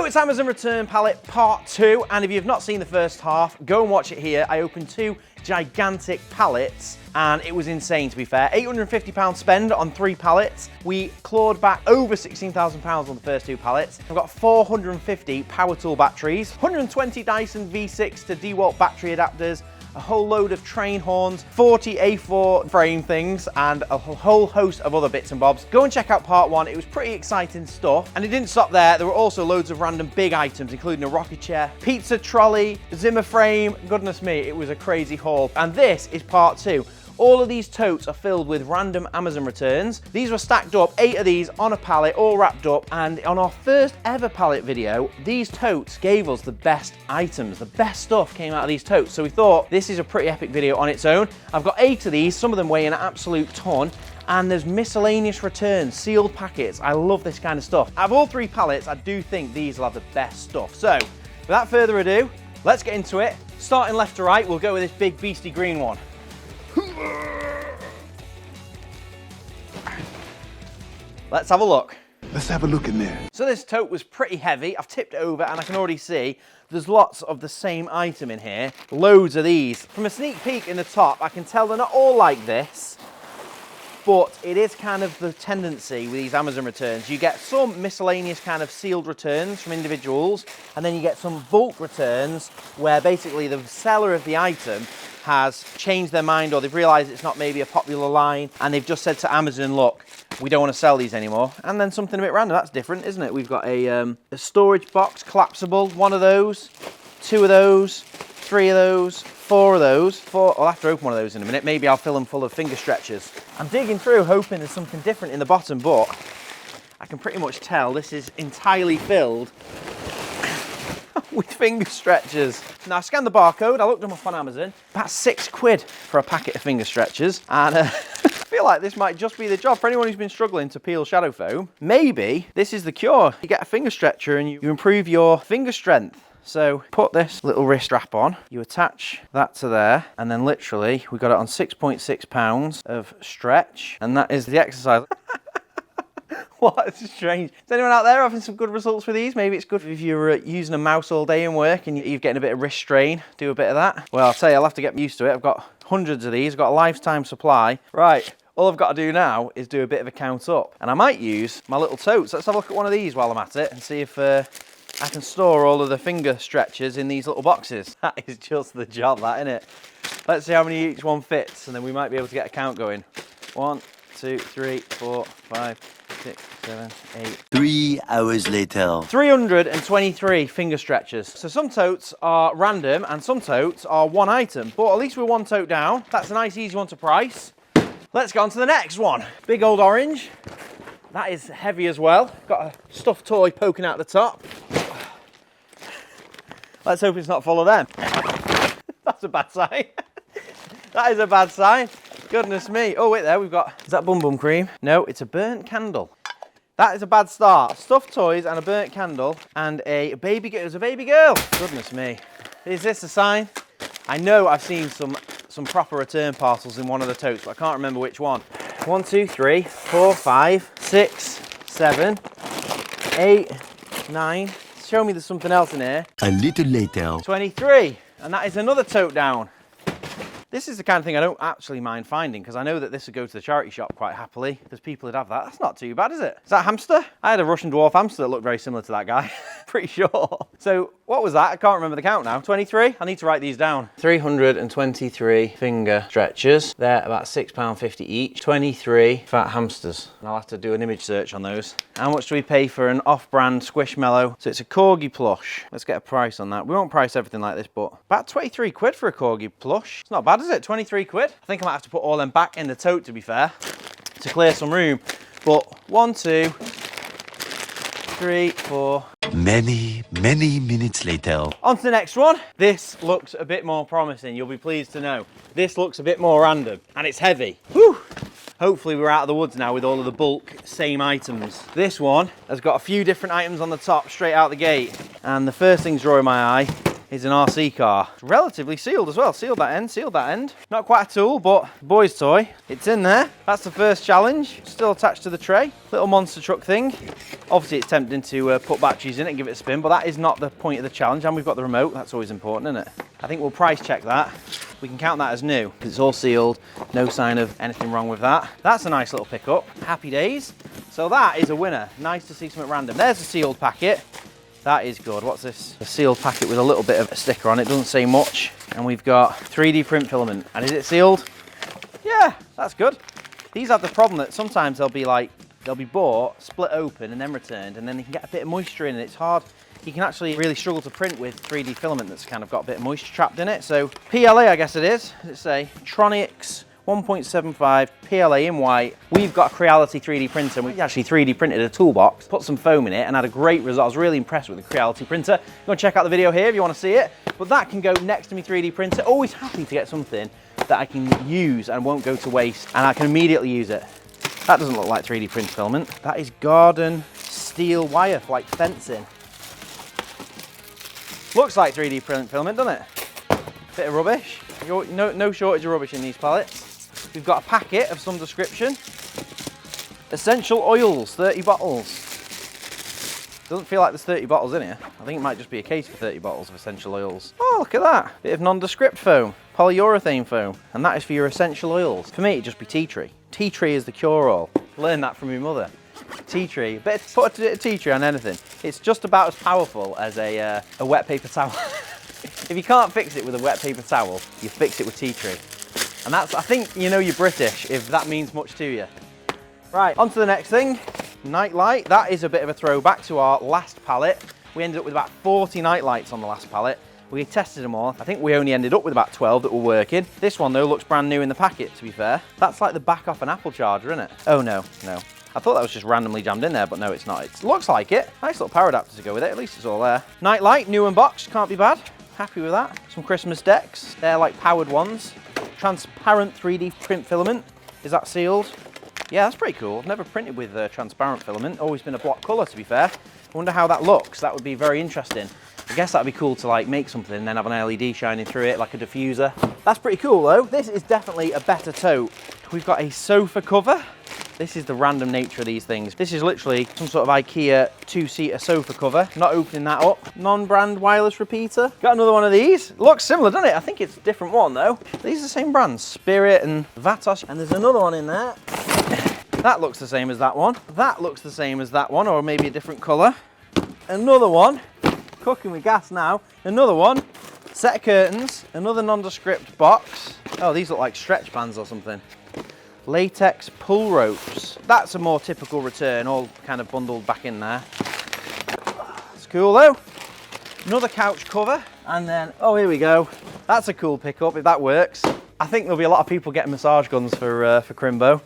So it's Amazon Return Pallet Part 2, and if you've not seen the first half, go and watch it here. I opened 2 gigantic pallets, and it was insane, to be fair. £850 spend on 3 pallets. We clawed back over £16,000 on the first 2 pallets. I've got 450 power tool batteries, 120 Dyson V6 to DeWalt battery adapters, a whole load of train horns, 40 A4 frame things, and a whole host of other bits and bobs. Go and check out part 1. It was pretty exciting stuff. And it didn't stop there. There were also loads of random big items, including a rocket chair, pizza trolley, Zimmer frame. Goodness me, it was a crazy haul. And this is part 2. All of these totes are filled with random Amazon returns. These were stacked up, 8 of these on a pallet, all wrapped up. And on our first ever pallet video, these totes gave us the best items. The best stuff came out of these totes. So we thought this is a pretty epic video on its own. I've got 8 of these, some of them weigh an absolute ton. And there's miscellaneous returns, sealed packets. I love this kind of stuff. Out of all 3 pallets, I do think these will have the best stuff. So without further ado, let's get into it. Starting left to right, we'll go with this big beastie green one. Let's have a look. Let's have a look in there. So this tote was pretty heavy. I've tipped it over and I can already see there's lots of the same item in here. Loads of these. From a sneak peek in the top, I can tell they're not all like this, but it is kind of the tendency with these Amazon returns. You get some miscellaneous kind of sealed returns from individuals, and then you get some bulk returns where basically the seller of the item has changed their mind, or they've realized it's not maybe a popular line and they've just said to Amazon, look, we don't want to sell these anymore. And then something a bit random. That's different, isn't it? We've got a storage box, collapsible, 1 of those, 2 of those, 3 of those, 4 of those. I'll have to open one of those in a minute. Maybe I'll fill them full of finger stretchers. I'm digging through hoping there's something different in the bottom, but I can pretty much tell this is entirely filled with finger stretchers. Now I scanned the barcode, I looked them up on Amazon. About £6 for a packet of finger stretchers. And I feel like this might just be the job for anyone who's been struggling to peel shadow foam. Maybe this is the cure. You get a finger stretcher and you improve your finger strength. So put this little wrist wrap on, you attach that to there, and then literally we got it on 6.6 pounds of stretch, and that is the exercise. What strange. Is anyone out there having some good results with these? Maybe it's good if you're using a mouse all day in work and you're getting a bit of wrist strain. Do a bit of that. Well, I'll tell you, I'll have to get used to it. I've got hundreds of these. I've got a lifetime supply. Right, all I've got to do now is do a bit of a count up. And I might use my little totes. Let's have a look at one of these while I'm at it and see if I can store all of the finger stretchers in these little boxes. That is just the job, that, isn't it? Let's see how many each one fits, and then we might be able to get a count going. 1, 2, 3, 4, 5, 6, 7, 8. 3 hours later. 323 finger stretchers. So some totes are random and some totes are 1 item, but at least we're 1 tote down. That's a nice easy one to price. Let's go on to the next one. Big old orange. That is heavy as well. Got a stuffed toy poking out the top. Let's hope it's not full of them. That's a bad sign. That is a bad sign. Goodness me. Oh, wait there, we've got, is that Bum Bum cream? No, it's a burnt candle. That is a bad start. Stuffed toys and a burnt candle and a baby girl. It was a baby girl. Goodness me. Is this a sign? I know I've seen some proper return parcels in one of the totes, but I can't remember which one. 1, 2, 3, 4, 5, 6, 7, 8, 9. Show me there's something else in here. A little later. 23, and that is another tote down. This is the kind of thing I don't actually mind finding, because I know that this would go to the charity shop quite happily. There's people who'd have that. That's not too bad, is it? Is that a hamster? I had a Russian dwarf hamster that looked very similar to that guy. Pretty sure. So what was that? I can't remember the count now. 23? I need to write these down. 323 finger stretchers. They're about £6.50 each. 23 fat hamsters. And I'll have to do an image search on those. How much do we pay for an off-brand Squishmallow? So it's a Corgi plush. Let's get a price on that. We won't price everything like this, but about £23 for a Corgi plush. It's not bad, is it? 23 quid. I think I might have to put all them back in the tote, to be fair, to clear some room. But 1, 2, 3, 4. Many minutes later. On to the next one. This looks a bit more promising, you'll be pleased to know. This looks a bit more random, and it's heavy. Whew. Hopefully we're out of the woods now with all of the bulk same items. This one has got a few different items on the top straight out the gate. And the first thing drawing my eye is an RC car. It's relatively sealed as well. Sealed that end, sealed that end. Not quite a tool, but boy's toy. It's in there. That's the first challenge. Still attached to the tray. Little monster truck thing. Obviously it's tempting to put batteries in it and give it a spin, but that is not the point of the challenge. And we've got the remote. That's always important, isn't it? I think we'll price check that. We can count that as new because it's all sealed. No sign of anything wrong with that. That's a nice little pickup. Happy days. So that is a winner. Nice to see something random. There's a sealed packet. That is good. What's this? A sealed packet with a little bit of a sticker on it. Doesn't say much. And we've got 3D print filament. And is it sealed? Yeah, that's good. These have the problem that sometimes they'll be bought, split open and then returned, and then you can get a bit of moisture in it. It's hard. You can actually really struggle to print with 3D filament that's kind of got a bit of moisture trapped in it. So PLA, I guess it is. Let's say Tronics 1.75 PLA in white. We've got a Creality 3D printer. We actually 3D printed a toolbox, put some foam in it, and had a great result. I was really impressed with the Creality printer. Go and check out the video here if you want to see it. But that can go next to my 3D printer. Always happy to get something that I can use and won't go to waste, and I can immediately use it. That doesn't look like 3D print filament. That is garden steel wire for like fencing. Looks like 3D print filament, doesn't it? Bit of rubbish. No shortage of rubbish in these pallets. We've got a packet of some description. Essential oils, 30 bottles. Doesn't feel like there's 30 bottles in here. I think it might just be a case for 30 bottles of essential oils. Oh, look at that. Bit of nondescript foam, polyurethane foam. And that is for your essential oils. For me, it'd just be tea tree. Tea tree is the cure-all. Learned that from my mother. Tea tree, put a tea tree on anything. It's just about as powerful as a wet paper towel. If you can't fix it with a wet paper towel, you fix it with tea tree. And that's, I think, you know you're British if that means much to you. Right, on to the next thing. Night light. That is a bit of a throwback to our last pallet. We ended up with about 40 night lights on the last pallet. We tested them all. I think we only ended up with about 12 that were working. This one though looks brand new in the packet, to be fair. That's like the back off an Apple charger, isn't it? Oh no. I thought that was just randomly jammed in there, but no, it's not. It looks like it. Nice little power adapter to go with it. At least it's all there. Night light, new unboxed. Can't be bad. Happy with that. Some Christmas decks. They're like powered ones. Transparent 3D print filament. Is that sealed? Yeah, that's pretty cool. I've never printed with transparent filament. Always been a block colour, to be fair. I wonder how that looks. That would be very interesting. I guess that'd be cool to like make something and then have an LED shining through it like a diffuser. That's pretty cool though. This is definitely a better tote. We've got a sofa cover. This is the random nature of these things. This is literally some sort of IKEA two-seater sofa cover. Not opening that up. Non-brand wireless repeater. Got another one of these. Looks similar, doesn't it? I think it's a different one though. These are the same brands, Spirit and Vatos. And there's another one in there. That looks the same as that one. That looks the same as that one, or maybe a different colour. Another one. Cooking with gas now. Another one. Set of curtains. Another nondescript box. Oh, these look like stretch bands or something. Latex pull ropes. That's a more typical return, all kind of bundled back in there. It's cool though. Another couch cover. And then, oh, here we go. That's a cool pickup if that works. I think there'll be a lot of people getting massage guns for Crimbo.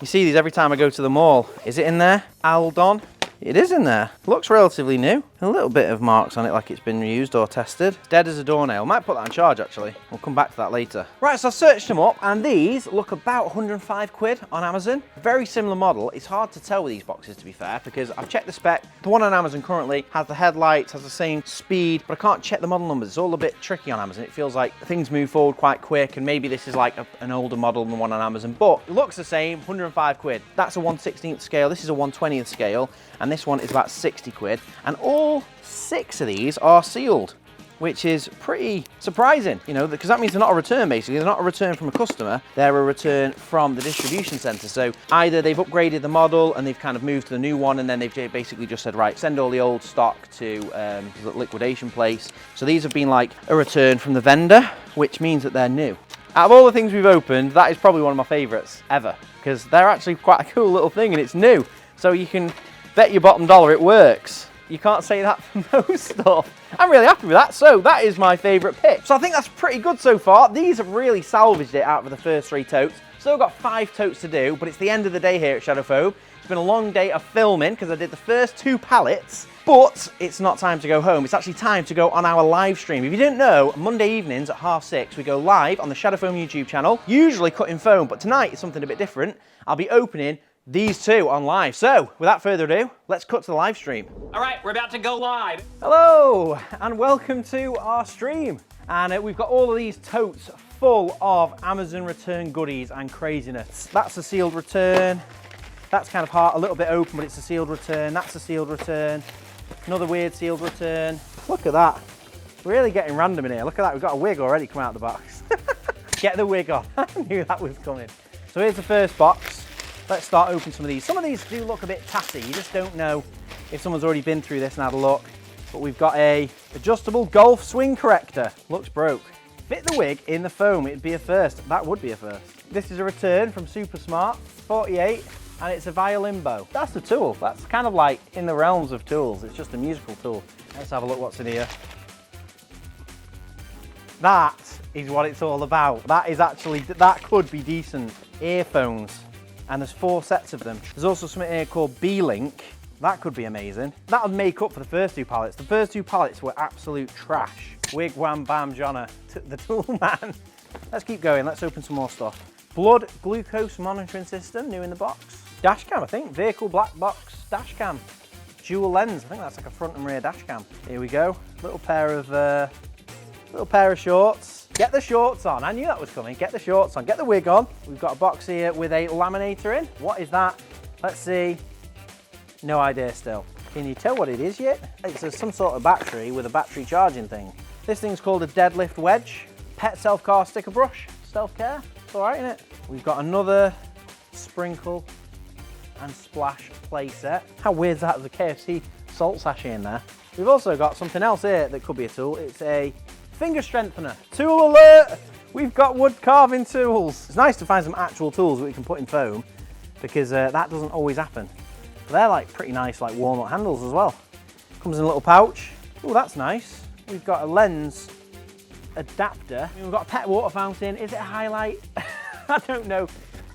You see these every time I go to the mall. Is it in there? Aldon. It is in there. Looks relatively new. A little bit of marks on it like it's been reused or tested. Dead as a doornail. Might put that on charge actually. We'll come back to that later. Right, so I searched them up and these look about 105 quid on Amazon. Very similar model. It's hard to tell with these boxes to be fair because I've checked the spec. The one on Amazon currently has the headlights, has the same speed, but I can't check the model numbers. It's all a bit tricky on Amazon. It feels like things move forward quite quick and maybe this is like an older model than the one on Amazon, but it looks the same, 105 quid. That's a 1/16th scale. This is a 1/20th scale. And this one is about 60 quid. And all 6 of these are sealed, which is pretty surprising, you know, because that means they're not a return basically. They're not a return from a customer, they're a return from the distribution center. So either they've upgraded the model and they've kind of moved to the new one and then they've basically just said, right, send all the old stock to the liquidation place. So these have been like a return from the vendor, which means that they're new. Out of all the things we've opened, that is probably one of my favorites ever, because they're actually quite a cool little thing and it's new. So you can bet your bottom dollar it works. You can't say that for most stuff. I'm really happy with that. So that is my favorite pick. So I think that's pretty good so far. These have really salvaged it out of the first 3 totes. Still got 5 totes to do, but it's the end of the day here at Shadowphobe. It's been a long day of filming because I did the first 2 pallets, but it's not time to go home. It's actually time to go on our live stream. If you didn't know, Monday evenings at 6:30, we go live on the Shadowphobe YouTube channel, usually cutting foam, but tonight is something a bit different. I'll be opening these two on live. So without further ado, let's cut to the live stream. All right, we're about to go live. Hello and welcome to our stream. And we've got all of these totes full of Amazon return goodies and craziness. That's a sealed return. That's kind of a little bit open, but it's a sealed return. That's a sealed return. Another weird sealed return. Look at that. Really getting random in here. Look at that, we've got a wig already come out of the box. Get the wig on. I knew that was coming. So here's the first box. Let's start opening some of these. Some of these do look a bit tatty. You just don't know if someone's already been through this and had a look. But we've got a adjustable golf swing corrector. Looks broke. Fit the wig in the foam. It'd be a first. That would be a first. This is a return from Super Smart 48. And it's a violin bow. That's the tool. That's kind of like in the realms of tools. It's just a musical tool. Let's have a look what's in here. That is what it's all about. That is actually, that could be decent. Earphones. And there's 4 sets of them. There's also something here called B-Link. That could be amazing. That would make up for the first 2 pallets. The first 2 pallets were absolute trash. Wig, wham, bam, Jonna, the tool man. Let's keep going. Let's open some more stuff. Blood glucose monitoring system, new in the box. Dash cam, I think. Vehicle black box dash cam. Dual lens. I think that's like a front and rear dash cam. Here we go. Little pair of shorts. Get the shorts on. I knew that was coming. Get the shorts on. Get the wig on. We've got a box here with a laminator in. What is that? Let's see. No idea still. Can you tell what it is yet? It's some sort of battery with a battery charging thing. This thing's called a deadlift wedge. Pet self-car sticker brush. Self-care. It's all right, isn't it? We've got another sprinkle and splash play set. How weird is that? There's a KFC salt sachet in there. We've also got something else here that could be a tool. It's a finger strengthener. Tool alert! We've got wood carving tools. It's nice to find some actual tools that we can put in foam because that doesn't always happen. But they're like pretty nice, like walnut handles as well. Comes in a little pouch. Oh, that's nice. We've got a lens adapter. We've got a pet water fountain. Is it a highlight? I don't know.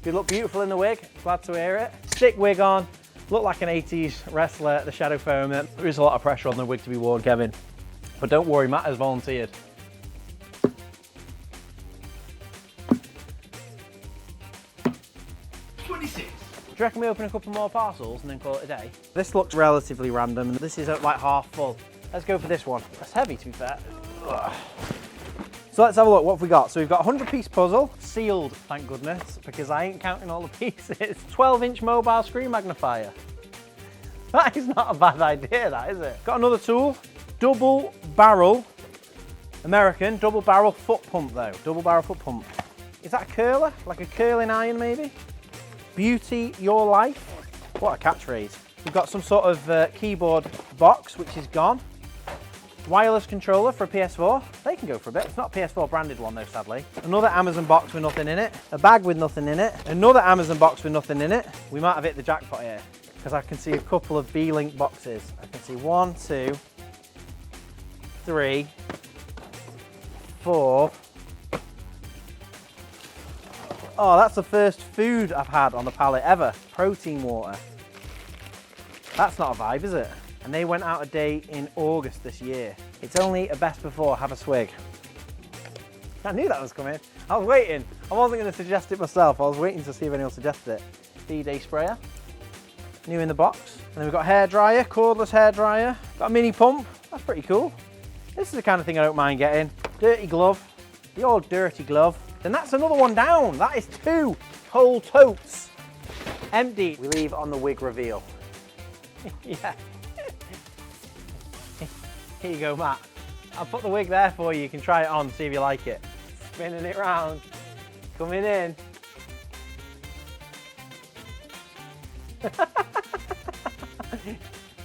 Could look beautiful in the wig. Glad to hear it. Stick wig on. Look like an 80s wrestler, the shadow foam. There is a lot of pressure on the wig to be worn, Kevin. But don't worry, Matt has volunteered. 26. Do you reckon we open a couple more parcels and then call it a day? This looks relatively random. This is like half full. Let's go for this one. That's heavy, to be fair. Ugh. So let's have a look, what have we got? So we've got a 100-piece puzzle, sealed, thank goodness, because I ain't counting all the pieces. 12-inch mobile screen magnifier. That is not a bad idea, that, is it? Got another tool, double barrel, American, double barrel foot pump though, double barrel foot pump. Is that a curler? Like a curling iron maybe? Beauty your life. What a catchphrase. We've got some sort of keyboard box, which is gone. Wireless controller for a PS4. They can go for a bit. It's not a PS4 branded one though, sadly. Another Amazon box with nothing in it. A bag with nothing in it. Another Amazon box with nothing in it. We might have hit the jackpot here because I can see a couple of B-Link boxes. I can see 1, 2, 3, 4. Oh, that's the first food I've had on the pallet ever. Protein water. That's not a vibe, is it? And they went out of date in August this year. It's only a best before, have a swig. I knew that was coming. I was waiting. I wasn't going to suggest it myself. I was waiting to see if anyone suggested it. D-Day sprayer, new in the box. And then we've got hair dryer, cordless hair dryer. Got a mini pump, that's pretty cool. This is the kind of thing I don't mind getting. Dirty glove, the old dirty glove. Then that's another one down. That is 2 whole totes. Empty. We leave on the wig reveal. Yeah. Here you go, Matt. I'll put the wig there for you. You can try it on, see if you like it. Spinning it round. Coming in.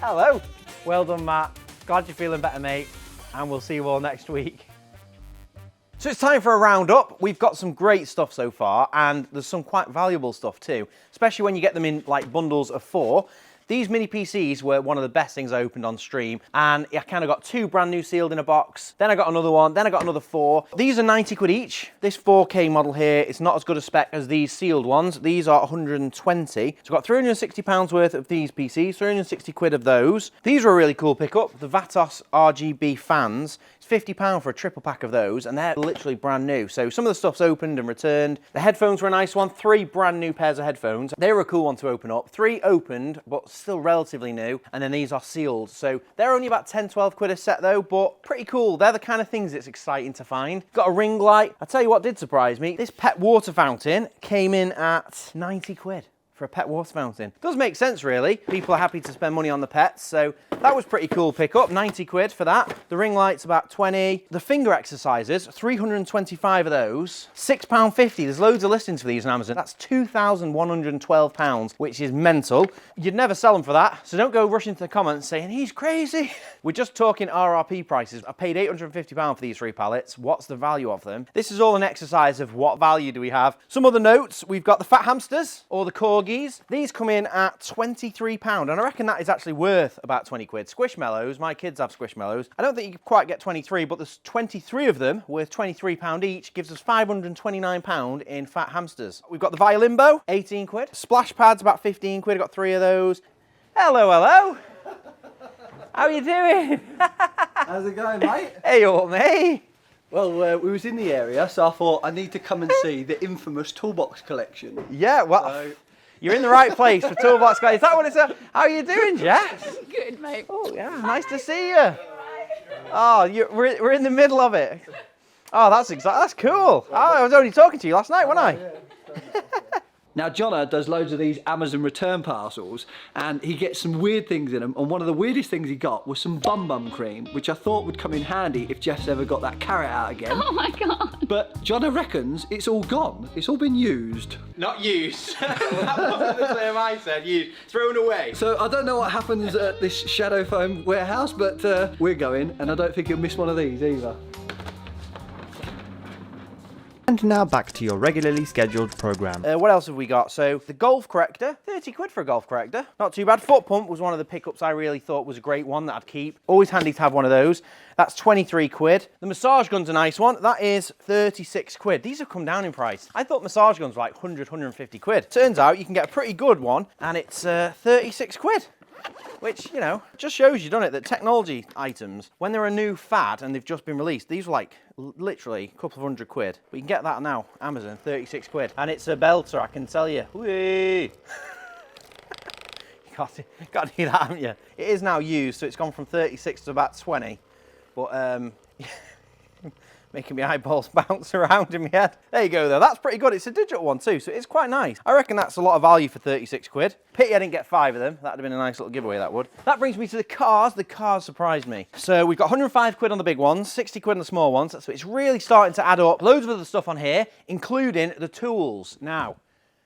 Hello. Well done, Matt. Glad you're feeling better, mate. And we'll see you all next week. So it's time for a roundup. We've got some great stuff so far, and there's some quite valuable stuff too, especially when you get them in like bundles of 4. These mini PCs were one of the best things I opened on stream, and I kind of got 2 brand new sealed in a box, then I got another one, then I got another 4. These are 90 quid each. This 4K model here is not as good a spec as these sealed ones. These are 120. So I've got £360 worth of these PCs, 360 quid of those. These were a really cool pickup. The Vatos RGB fans. It's £50 for a triple pack of those, and they're literally brand new. So some of the stuff's opened and returned. The headphones were a nice one. 3 brand new pairs of headphones. They were a cool one to open up. 3 opened, but still relatively new. And then these are sealed. So they're only about 10, 12 quid a set though, but pretty cool. They're the kind of things that's exciting to find. Got a ring light. I tell you what did surprise me. This pet water fountain came in at 90 quid. For a pet water fountain. Does make sense really. People are happy to spend money on the pets, so that was pretty cool pickup. 90 quid for that. The ring light's about 20. The finger exercisers, 325 of those. £6.50. There's loads of listings for these on Amazon. That's £2,112, which is mental. You'd never sell them for that, so don't go rushing to the comments saying he's crazy. We're just talking RRP prices. I paid £850 for these 3 pallets. What's the value of them? This is all an exercise of what value do we have. Some other notes, we've got the fat hamsters or the corgis. These come in at £23, and I reckon that is actually worth about 20 quid. Squishmallows, my kids have Squishmallows. I don't think you can quite get 23, but there's 23 of them worth £23 each, gives us £529 in fat hamsters. We've got the Violimbo, 18 quid. Splash pads, about 15 quid, I got 3 of those. Hello, hello. How you doing? How's it going, mate? Hey, old mate. Well, we was in the area, so I thought I need to come and see the infamous toolbox collection. Yeah, well, you're in the right place for toolbox guys. Is that what it's at? How are you doing, Jess? Good, mate. Oh, yeah, nice to see you. Oh, we're in the middle of it. Oh, that's cool. Oh, I was only talking to you last night, wasn't I? Now, Jono does loads of these Amazon return parcels, and he gets some weird things in them, and one of the weirdest things he got was some bum cream, which I thought would come in handy if Jeff's ever got that carrot out again. Oh my God. But Jono reckons it's all gone. It's all been used. Not used. That wasn't the term I said. Used. Thrown away. So I don't know what happens at this shadow foam warehouse, but we're going, and I don't think you'll miss one of these either. And now back to your regularly scheduled programme. What else have we got? So the golf corrector, 30 quid for a golf corrector. Not too bad. Foot pump was one of the pickups I really thought was a great one that I'd keep. Always handy to have one of those. That's 23 quid. The massage gun's a nice one. That is 36 quid. These have come down in price. I thought massage guns were like 100, 150 quid. Turns out you can get a pretty good one and it's 36 quid. Which, you know, just shows you, doesn't it, that technology items, when they're a new fad and they've just been released, these were like literally a couple of £100. But you can get that now, Amazon, 36 quid. And it's a belter, I can tell you. Whee! Got to do that, haven't you? It is now used, so it's gone from 36 to about 20. But, making my eyeballs bounce around in my head. There you go though, that's pretty good. It's a digital one too, so it's quite nice. I reckon that's a lot of value for 36 quid. Pity I didn't get 5 of them. That'd have been a nice little giveaway, that would. That brings me to the cars. The cars surprised me. So we've got 105 quid on the big ones, 60 quid on the small ones. So it's really starting to add up. Loads of other stuff on here, including the tools. Now,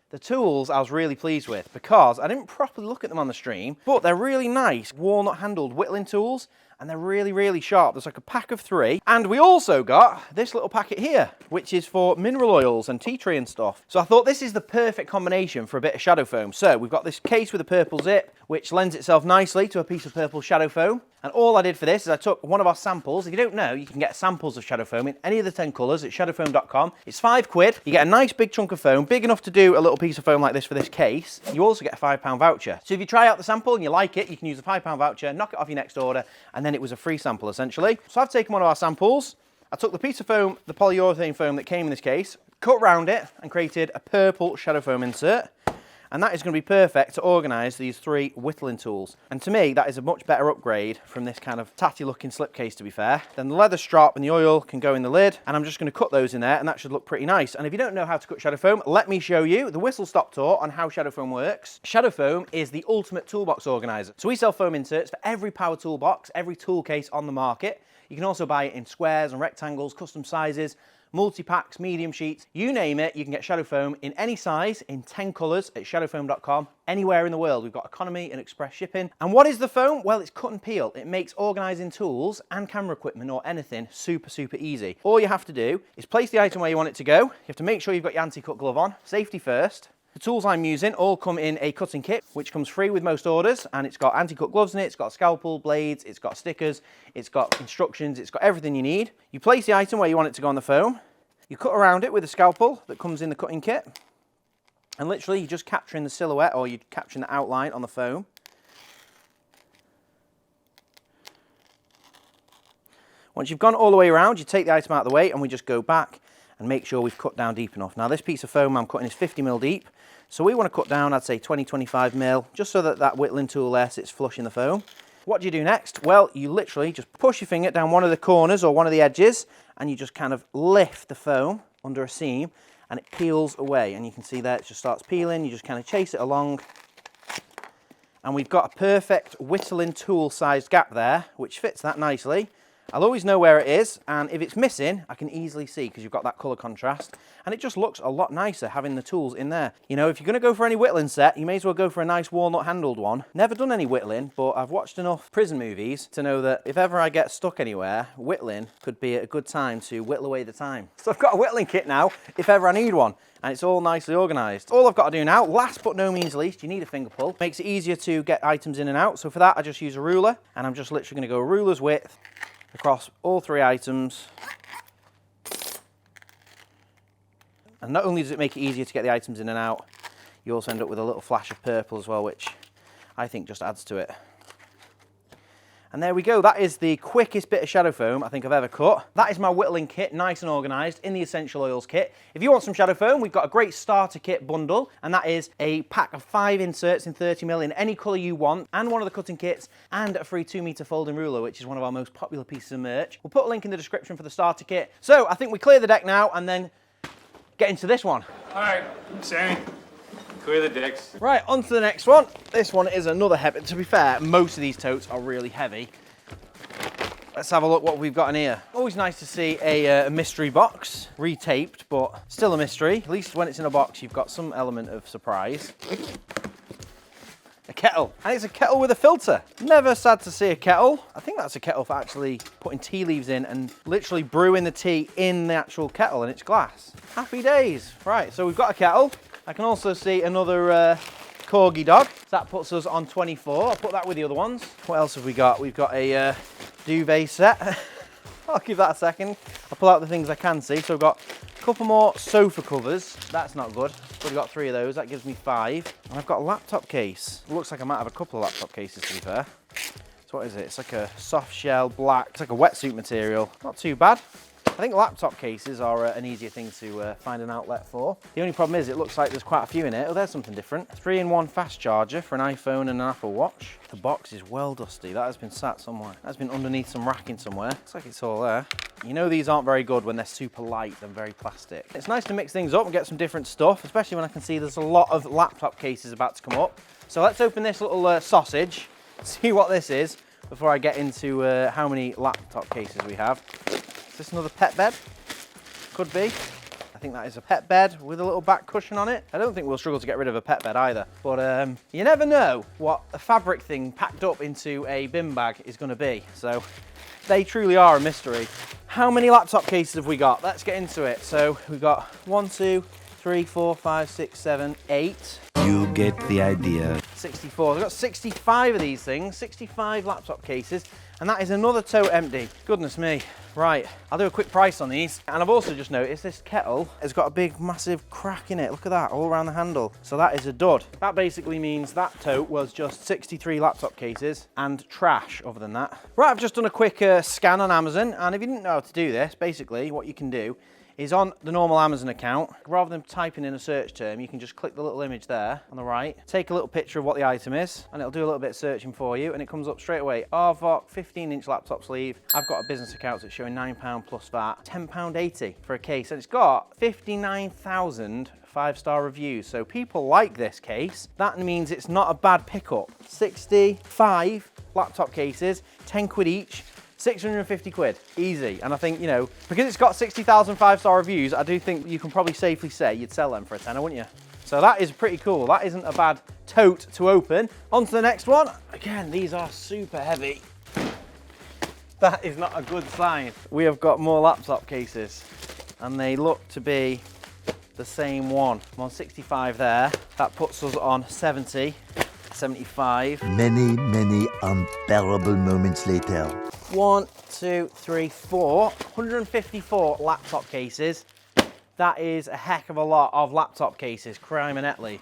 the tools I was really pleased with because I didn't properly look at them on the stream, but they're really nice walnut handled whittling tools. And they're really, really sharp. There's like a pack of 3. And we also got this little packet here, which is for mineral oils and tea tree and stuff. So I thought this is the perfect combination for a bit of shadow foam. So we've got this case with a purple zip, which lends itself nicely to a piece of purple shadow foam. And all I did for this is I took one of our samples. If you don't know, you can get samples of shadow foam in any of the 10 colours at shadowfoam.com. It's 5 quid. You get a nice big chunk of foam, big enough to do a little piece of foam like this for this case. You also get a £5 voucher. So if you try out the sample and you like it, you can use a £5 voucher, knock it off your next order, and then it was a free sample essentially. So I've taken one of our samples. I took the piece of foam, the polyurethane foam that came in this case, cut round it and created a purple shadow foam insert. And that is going to be perfect to organise these 3 whittling tools. And to me, that is a much better upgrade from this kind of tatty looking slipcase, to be fair. Then the leather strap and the oil can go in the lid, and I'm just going to cut those in there, and that should look pretty nice. And if you don't know how to cut shadow foam, let me show you the whistle stop tour on how shadow foam works. Shadow foam is the ultimate toolbox organiser. So we sell foam inserts for every power toolbox, every tool case on the market. You can also buy it in squares and rectangles, custom sizes, multi-packs, medium sheets, you name it, you can get shadow foam in any size, in 10 colours at shadowfoam.com, anywhere in the world. We've got economy and express shipping. And what is the foam? Well, it's cut and peel. It makes organising tools and camera equipment or anything super, super easy. All you have to do is place the item where you want it to go. You have to make sure you've got your anti-cut glove on, safety first. The tools I'm using all come in a cutting kit, which comes free with most orders, and it's got anti-cut gloves in it, it's got scalpel, blades, it's got stickers, it's got instructions, it's got everything you need. You place the item where you want it to go on the foam, you cut around it with a scalpel that comes in the cutting kit, and literally you're just capturing the silhouette, or you're capturing the outline on the foam. Once you've gone all the way around, you take the item out of the way, and we just go back and make sure we've cut down deep enough. Now this piece of foam I'm cutting is 50mm deep, so we want to cut down, I'd say 20-25mm, just so that that whittling tool there sits flush in the foam. What do you do next? Well, you literally just push your finger down one of the corners or one of the edges, and you just kind of lift the foam under a seam, and it peels away. And you can see there it just starts peeling, you just kind of chase it along, and we've got a perfect whittling tool sized gap there, which fits that nicely. I'll always know where it is, and if it's missing, I can easily see because you've got that colour contrast, and it just looks a lot nicer having the tools in there. You know, if you're going to go for any whittling set, you may as well go for a nice walnut handled one. Never done any whittling, but I've watched enough prison movies to know that if ever I get stuck anywhere, whittling could be a good time to whittle away the time. So I've got a whittling kit now, if ever I need one, and it's all nicely organised. All I've got to do now, last but no means least, you need a finger pull. Makes it easier to get items in and out, so for that I just use a ruler, and I'm just literally going to go ruler's width across all 3 items. And not only does it make it easier to get the items in and out, you also end up with a little flash of purple as well, which I think just adds to it. And there we go, that is the quickest bit of shadow foam I think I've ever cut. That is my whittling kit, nice and organised in the Essential Oils kit. If you want some shadow foam, we've got a great starter kit bundle, and that is a pack of 5 inserts in 30mm in any colour you want, and one of the cutting kits, and a free 2-metre folding ruler, which is one of our most popular pieces of merch. We'll put a link in the description for the starter kit. So I think we clear the deck now, and then get into this one. All right, Sammy, clear the decks. Right, on to the next one. This one is another heavy. To be fair, most of these totes are really heavy. Let's have a look what we've got in here. Always nice to see a mystery box, retaped, but still a mystery. At least when it's in a box, you've got some element of surprise. A kettle, and it's a kettle with a filter. Never sad to see a kettle. I think that's a kettle for actually putting tea leaves in and literally brewing the tea in the actual kettle, and it's glass. Happy days. Right, so we've got a kettle. I can also see another corgi dog. So that puts us on 24. I'll put that with the other ones. What else have we got? We've got a duvet set. I'll give that a second. I'll pull out the things I can see. So we've got a couple more sofa covers. That's not good. We've got 3 of those. That gives me 5. And I've got a laptop case. It looks like I might have a couple of laptop cases, to be fair. So what is it? It's like a soft shell black. It's like a wetsuit material. Not too bad. I think laptop cases are an easier thing to find an outlet for. The only problem is it looks like there's quite a few in it. Oh, there's something different. 3-in-1 fast charger for an iPhone and an Apple Watch. The box is well dusty. That has been sat somewhere. That's been underneath some racking somewhere. Looks like it's all there. You know these aren't very good when they're super light and very plastic. It's nice to mix things up and get some different stuff, especially when I can see there's a lot of laptop cases about to come up. So let's open this little sausage, see what this is, before I get into how many laptop cases we have. Is this another pet bed? Could be. I think that is a pet bed with a little back cushion on it. I don't think we'll struggle to get rid of a pet bed either. But you never know what a fabric thing packed up into a bin bag is going to be. So they truly are a mystery. How many laptop cases have we got? Let's get into it. So we've got 1, 2, 3, 4, 5, 6, 7, 8. You get the idea. 64. I've got 65 of these things, 65 laptop cases, and that is another tote empty. Goodness me. Right, I'll do a quick price on these. And I've also just noticed this kettle has got a big massive crack in it. Look at that, all around the handle. So that is a dud. That basically means that tote was just 63 laptop cases and trash other than that. Right, I've just done a quick scan on Amazon, and if you didn't know how to do this, basically what you can do is on the normal Amazon account, rather than typing in a search term, you can just click the little image there on the right, take a little picture of what the item is, and it'll do a little bit of searching for you, and it comes up straight away. Arvoc 15-inch laptop sleeve. I've got a business account that's showing £9 plus VAT, £10.80 for a case, and it's got 59,000 5-star reviews. So people like this case. That means it's not a bad pickup. 65 laptop cases, 10 quid each. 650 quid, easy. And I think, you know, because it's got 60,000 5-star reviews, I do think you can probably safely say you'd sell them for a tenner, wouldn't you? So that is pretty cool. That isn't a bad tote to open. On to the next one. Again, these are super heavy. That is not a good sign. We have got more laptop cases, and they look to be the same one. I'm on 65 there. That puts us on 70, 75. Many unbearable moments later. 1, 2, 3, 4. 154 laptop cases. That is a heck of a lot of laptop cases, crime and Etley.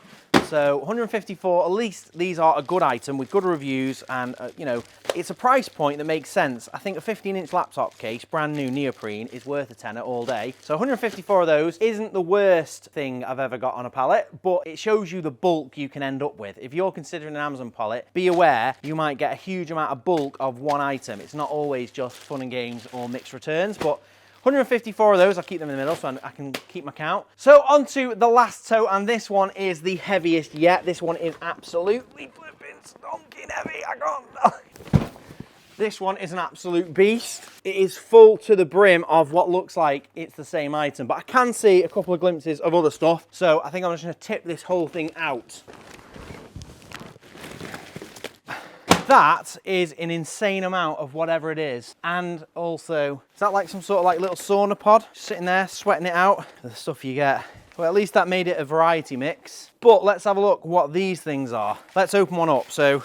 So 154, at least these are a good item with good reviews and, you know, it's a price point that makes sense. I think a 15-inch laptop case, brand new neoprene, is worth a tenner all day. So 154 of those isn't the worst thing I've ever got on a pallet, but it shows you the bulk you can end up with. If you're considering an Amazon pallet, be aware you might get a huge amount of bulk of one item. It's not always just fun and games or mixed returns, but 154 of those, I'll keep them in the middle so I can keep my count. So on to the last tote, and this one is the heaviest yet. This one is absolutely flipping stonking heavy. I can't. This one is an absolute beast. It is full to the brim of what looks like it's the same item, but I can see a couple of glimpses of other stuff. So I think I'm just gonna tip this whole thing out. That is an insane amount of whatever it is. And also, is that like some sort of like little sauna pod? Sitting there, sweating it out, the stuff you get. Well, at least that made it a variety mix. But let's have a look what these things are. Let's open one up. So,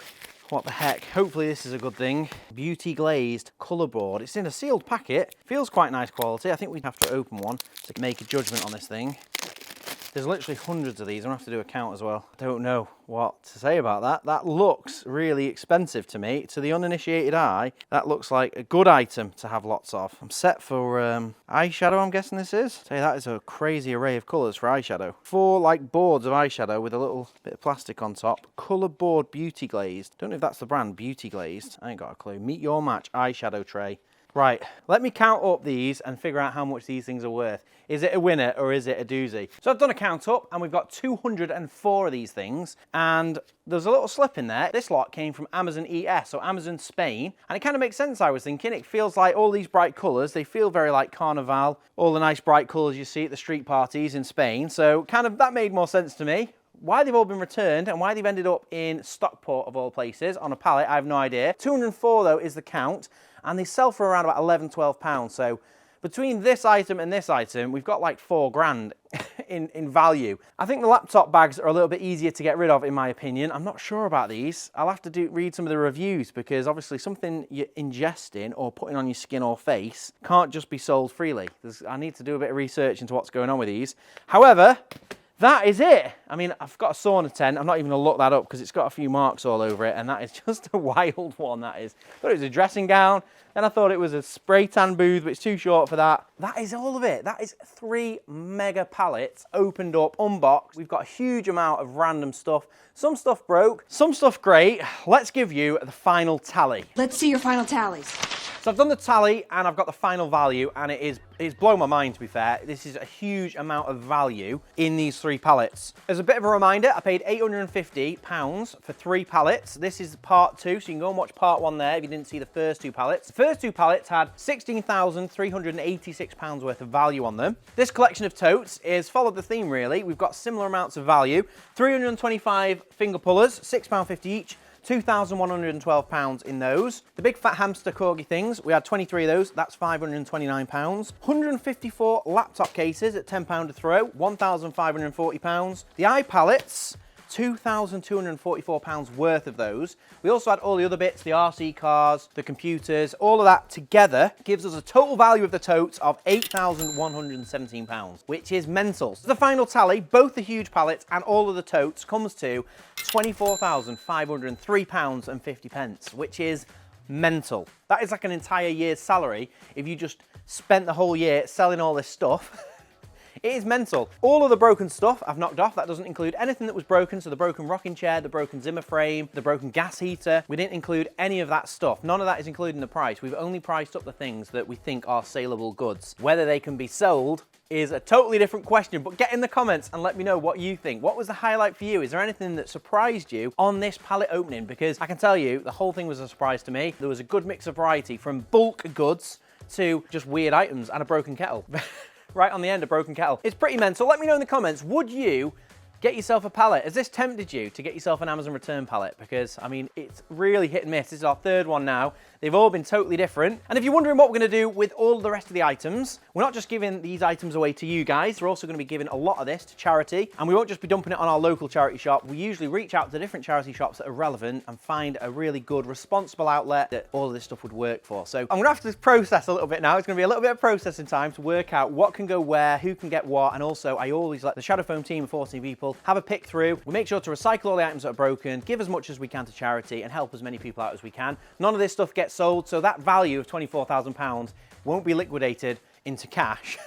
what the heck? Hopefully this is a good thing. Beauty glazed colour board. It's in a sealed packet. Feels quite nice quality. I think we'd have to open one to make a judgment on this thing. There's literally hundreds of these. I'm gonna have to do a count as well. I don't know what to say about that. That looks really expensive to me. To the uninitiated eye, that looks like a good item to have lots of. I'm set for eyeshadow, I'm guessing this is. Say that is a crazy array of colours for eyeshadow. 4 like boards of eyeshadow with a little bit of plastic on top. Colour board beauty glazed. Don't know if that's the brand, beauty glazed. I ain't got a clue. Meet your match eyeshadow tray. Right, let me count up these and figure out how much these things are worth. Is it a winner or is it a doozy? So I've done a count up and we've got 204 of these things, and there's a little slip in there. This lot came from Amazon ES, so Amazon Spain, and it kind of makes sense, I was thinking. It feels like all these bright colours, they feel very like Carnival, all the nice bright colours you see at the street parties in Spain, so kind of that made more sense to me. Why they've all been returned and why they've ended up in Stockport of all places on a pallet, I have no idea. 204 though is the count, and they sell for around about £11–12. So between this item and this item, we've got like £4 in value. I think the laptop bags are a little bit easier to get rid of in my opinion. I'm not sure about these. I'll have to read some of the reviews, because obviously something you're ingesting or putting on your skin or face can't just be sold freely. I need to do a bit of research into what's going on with these. However, that is it. I mean, I've got a sauna tent. I'm not even gonna look that up because it's got a few marks all over it, and that is just a wild one, that is. I thought it was a dressing gown, then I thought it was a spray tan booth, but it's too short for that. That is all of it. That is 3 mega pallets opened up, unboxed. We've got a huge amount of random stuff. Some stuff broke, some stuff great. Let's give you the final tally. Let's see your final tallies. So I've done the tally and I've got the final value, and it's blown my mind, to be fair. This is a huge amount of value in these 3 pallets. As a bit of a reminder, I paid £850 for 3 pallets. This is part 2, so you can go and watch part 1 there if you didn't see the first 2 pallets. The first 2 pallets had £16,386 worth of value on them. This collection of totes is followed the theme really. We've got similar amounts of value. 325 finger pullers, £6.50 each. £2,112 in those. The big fat hamster corgi things, we had 23 of those, that's £529. 154 laptop cases at £10 a throw, £1,540. The eye pallets, £2,244 worth of those. We also had all the other bits, the RC cars, the computers, all of that together gives us a total value of the totes of £8,117, which is mental. So the final tally, both the huge pallets and all of the totes, comes to £24,503.50, which is mental. That is like an entire year's salary if you just spent the whole year selling all this stuff. It is mental. All of the broken stuff I've knocked off. That doesn't include anything that was broken. So the broken rocking chair, the broken Zimmer frame, the broken gas heater. We didn't include any of that stuff. None of that is included in the price. We've only priced up the things that we think are saleable goods. Whether they can be sold is a totally different question, but get in the comments and let me know what you think. What was the highlight for you? Is there anything that surprised you on this pallet opening? Because I can tell you, the whole thing was a surprise to me. There was a good mix of variety, from bulk goods to just weird items and a broken kettle. Right on the end, a broken kettle. It's pretty mental. Let me know in the comments, would you Get yourself a pallet. Has this tempted you to get yourself an Amazon return pallet? Because, I mean, it's really hit and miss. This is our third one now. They've all been totally different. And if you're wondering what we're going to do with all of the rest of the items, we're not just giving these items away to you guys, we're also going to be giving a lot of this to charity. And we won't just be dumping it on our local charity shop. We usually reach out to different charity shops that are relevant and find a really good, responsible outlet that all of this stuff would work for. So I'm going to have to process a little bit now. It's going to be a little bit of processing time to work out what can go where, who can get what. And also, I always let the Shadow Foam team of 14 people have a pick through. We make sure to recycle all the items that are broken, give as much as we can to charity, and help as many people out as we can. None of this stuff gets sold, so that value of £24,000 won't be liquidated into cash,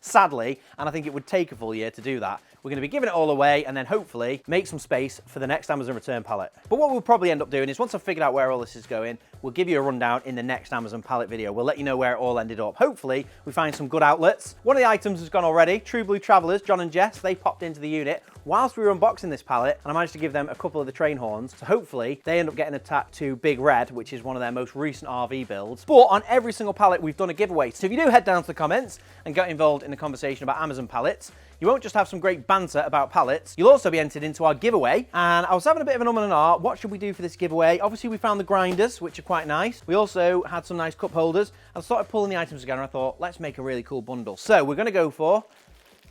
sadly, and I think it would take a full year to do that. We're going to be giving it all away and then hopefully make some space for the next Amazon return pallet. But what we'll probably end up doing is once I've figured out where all this is going, we'll give you a rundown in the next Amazon pallet video. We'll let you know where it all ended up. Hopefully we find some good outlets. One of the items has gone already. True Blue Travellers, John and Jess, they popped into the unit whilst we were unboxing this pallet, and I managed to give them a couple of the train horns. So hopefully they end up getting attached to Big Red, which is one of their most recent RV builds. But on every single pallet, we've done a giveaway. So if you do head down to the comments and get involved in the conversation about Amazon pallets, you won't just have some great banter about pallets, you'll also be entered into our giveaway. And I was having a bit of an and ah, what should we do for this giveaway? Obviously we found the grinders, which are quite nice. We also had some nice cup holders. I started pulling the items together and I thought, let's make a really cool bundle. So we're gonna go for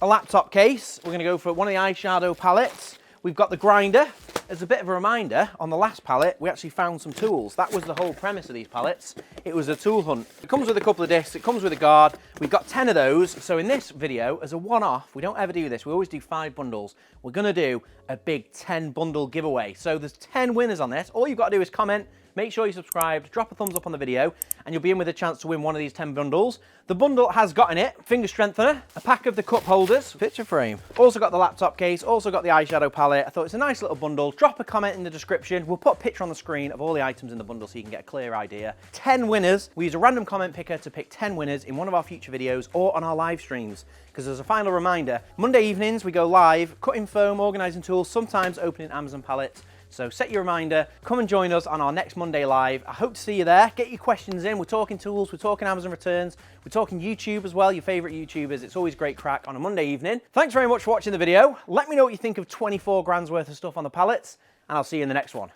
a laptop case. We're gonna go for one of the eyeshadow palettes. We've got the grinder. As a bit of a reminder, on the last pallet, we actually found some tools. That was the whole premise of these pallets. It was a tool hunt. It comes with a couple of discs, it comes with a guard. We've got 10 of those. So in this video, as a one-off, we don't ever do this. We always do 5 bundles. We're gonna do a big 10 bundle giveaway. So there's 10 winners on this. All you've got to do is comment, make sure you're subscribed, drop a thumbs up on the video, and you'll be in with a chance to win one of these 10 bundles. The bundle has got in it finger strengthener, a pack of the cup holders, picture frame. Also got the laptop case, also got the eyeshadow palette. I thought it's a nice little bundle. Drop a comment in the description. We'll put a picture on the screen of all the items in the bundle so you can get a clear idea. 10 winners. We use a random comment picker to pick 10 winners in one of our future videos or on our live streams. Because as a final reminder, Monday evenings we go live, cutting foam, organising tools, sometimes opening Amazon pallets. So set your reminder, come and join us on our next Monday live. I hope to see you there. Get your questions in. We're talking tools, we're talking Amazon returns, we're talking YouTube as well, your favourite YouTubers. It's always great crack on a Monday evening. Thanks very much for watching the video. Let me know what you think of 24 grand's worth of stuff on the pallets, and I'll see you in the next one.